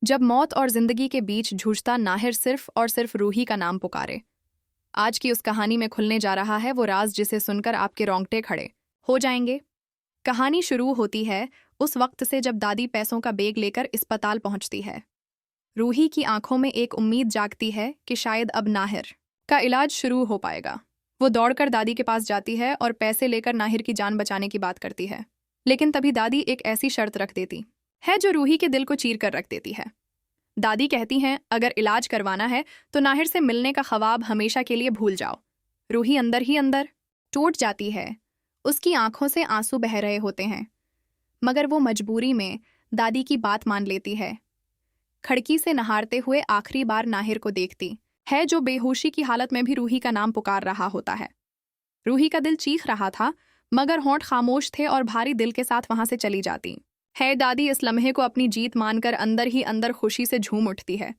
जब मौत और जिंदगी के बीच जूझता नाहिर सिर्फ और सिर्फ रूही का नाम पुकारे। आज की उस कहानी में खुलने जा रहा है वो राज जिसे सुनकर आपके रोंगटे खड़े हो जाएंगे। कहानी शुरू होती है उस वक्त से जब दादी पैसों का बैग लेकर अस्पताल पहुंचती है। रूही की आंखों में एक उम्मीद जागती है कि शायद अब नाहिर का इलाज शुरू हो पाएगा। वो दौड़कर दादी के पास जाती है और पैसे लेकर नाहिर की जान बचाने की बात करती है। लेकिन तभी दादी एक ऐसी शर्त रख देती है जो रूही के दिल को चीर कर रख देती है। दादी कहती हैं, अगर इलाज करवाना है तो नाहिर से मिलने का ख्वाब हमेशा के लिए भूल जाओ। रूही अंदर ही अंदर टूट जाती है। उसकी आंखों से आंसू बह रहे होते हैं, मगर वो मजबूरी में दादी की बात मान लेती है। खिड़की से नहारते हुए आखिरी बार नाहिर को देखती है, जो बेहोशी की हालत में भी रूही का नाम पुकार रहा होता है। रूही का दिल चीख रहा था, मगर होंठ खामोश थे और भारी दिल के साथ वहां से चली जाती है। दादी इस लम्हे को अपनी जीत मानकर अंदर ही अंदर खुशी से झूम उठती है।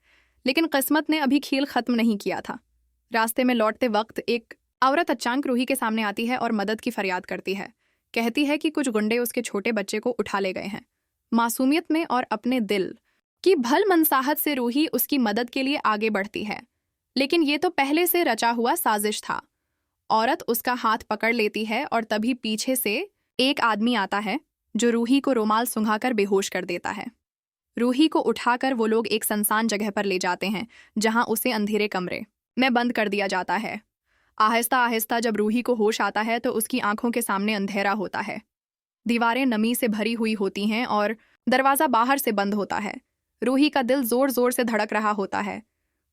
लेकिन किस्मत ने अभी खेल खत्म नहीं किया था। रास्ते में लौटते वक्त एक औरत अचानक रूही के सामने आती है और मदद की फरियाद करती है। कहती है कि कुछ गुंडे उसके छोटे बच्चे को उठा ले गए हैं। मासूमियत में और अपने दिल की भल मनसाहत से रूही उसकी मदद के लिए आगे बढ़ती है। लेकिन ये तो पहले से रचा हुआ साजिश था। औरत उसका हाथ पकड़ लेती है और तभी पीछे से एक आदमी आता है जो रूही को रुमाल सुंघाकर बेहोश कर देता है। रूही को उठाकर वो लोग एक सुनसान जगह पर ले जाते हैं, जहां उसे अंधेरे कमरे में बंद कर दिया जाता है। आहिस्ता आहिस्ता जब रूही को होश आता है तो उसकी आंखों के सामने अंधेरा होता है। दीवारें नमी से भरी हुई होती हैं और दरवाजा बाहर से बंद होता है। रूही का दिल जोर जोर से धड़क रहा होता है।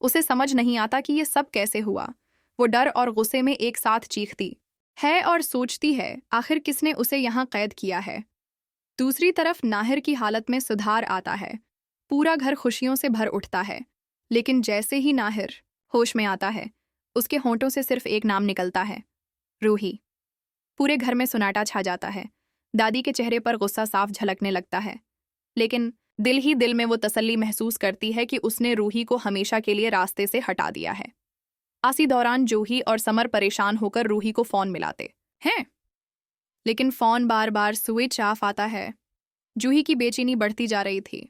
उसे समझ नहीं आता कि ये सब कैसे हुआ। वो डर और गुस्से में एक साथ चीखती है और सोचती है, आखिर किसने उसे यहाँ कैद किया है। दूसरी तरफ नाहिर की हालत में सुधार आता है। पूरा घर खुशियों से भर उठता है। लेकिन जैसे ही नाहिर होश में आता है, उसके होंठों से सिर्फ एक नाम निकलता है, रूही। पूरे घर में सुनाटा छा जाता है। दादी के चेहरे पर गुस्सा साफ झलकने लगता है, लेकिन दिल ही दिल में वो तसल्ली महसूस करती है कि उसने रूही को हमेशा के लिए रास्ते से हटा दिया है। इसी दौरान जूही और समर परेशान होकर रूही को फोन मिलाते हैं, लेकिन फोन बार बार स्विच ऑफ आता है। जूही की बेचैनी बढ़ती जा रही थी।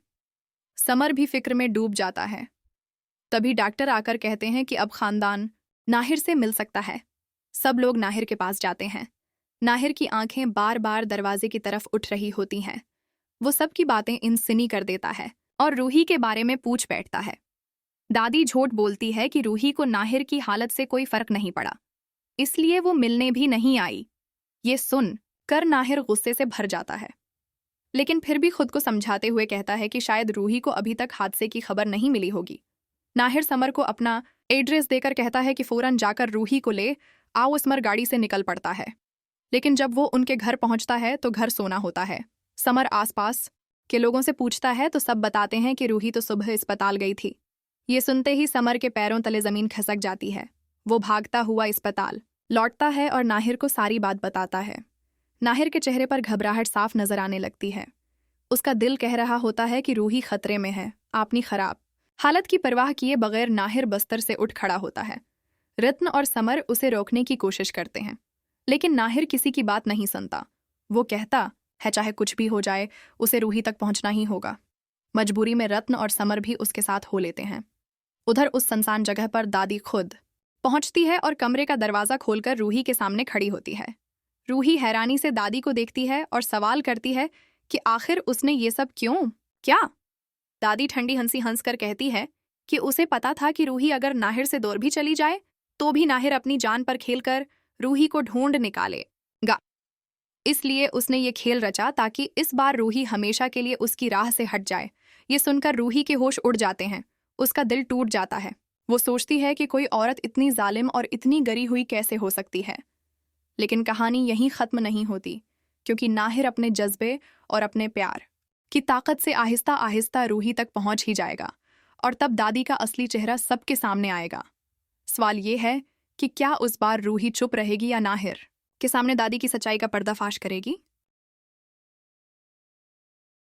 समर भी फिक्र में डूब जाता है। तभी डॉक्टर आकर कहते हैं कि अब खानदान नाहिर से मिल सकता है। सब लोग नाहिर के पास जाते हैं। नाहिर की आंखें बार बार दरवाजे की तरफ उठ रही होती हैं। वो सब की बातें इंसिनी कर देता है और रूही के बारे में पूछ बैठता है। दादी झूठ बोलती है कि रूही को नाहिर की हालत से कोई फर्क नहीं पड़ा, इसलिए वो मिलने भी नहीं आई। ये सुन कर नाहिर गुस्से से भर जाता है, लेकिन फिर भी खुद को समझाते हुए कहता है कि शायद रूही को अभी तक हादसे की खबर नहीं मिली होगी। नाहिर समर को अपना एड्रेस देकर कहता है कि फौरन जाकर रूही को ले आओ। समर गाड़ी से निकल पड़ता है, लेकिन जब वो उनके घर पहुंचता है तो घर सोना होता है। समर आसपास के लोगों से पूछता है तो सब बताते हैं कि रूही तो सुबह अस्पताल गई थी। ये सुनते ही समर के पैरों तले जमीन खसक जाती है। वो भागता हुआ अस्पताल लौटता है और नाहिर को सारी बात बताता है। नाहिर के चेहरे पर घबराहट साफ नजर आने लगती है। उसका दिल कह रहा होता है कि रूही खतरे में है। अपनी खराब हालत की परवाह किए बगैर नाहिर बस्तर से उठ खड़ा होता है। रत्न और समर उसे रोकने की कोशिश करते हैं, लेकिन नाहिर किसी की बात नहीं सुनता। वो कहता है चाहे कुछ भी हो जाए, उसे रूही तक पहुंचना ही होगा। मजबूरी में रत्न और समर भी उसके साथ हो लेते हैं। उधर उस सुनसान जगह पर दादी खुद पहुंचती है और कमरे का दरवाजा खोलकर रूही के सामने खड़ी होती है। रूही हैरानी से दादी को देखती है और सवाल करती है कि आखिर उसने ये सब क्यों क्या। दादी ठंडी हंसी हंसकर कहती है कि उसे पता था कि रूही अगर नाहिर से दूर भी चली जाए तो भी नाहिर अपनी जान पर खेलकर रूही को ढूंढ निकालेगा। इसलिए उसने ये खेल रचा ताकि इस बार रूही हमेशा के लिए उसकी राह से हट जाए। ये सुनकर रूही के होश उड़ जाते हैं। उसका दिल टूट जाता है। वो सोचती है कि कोई औरत इतनी जालिम और इतनी गरी हुई कैसे हो सकती है। लेकिन कहानी यहीं खत्म नहीं होती, क्योंकि नाहिर अपने जज्बे और अपने प्यार की ताकत से आहिस्ता आहिस्ता रूही तक पहुंच ही जाएगा और तब दादी का असली चेहरा सबके सामने आएगा। सवाल ये है कि क्या उस बार रूही चुप रहेगी या नाहिर के सामने दादी की सच्चाई का पर्दाफाश करेगी।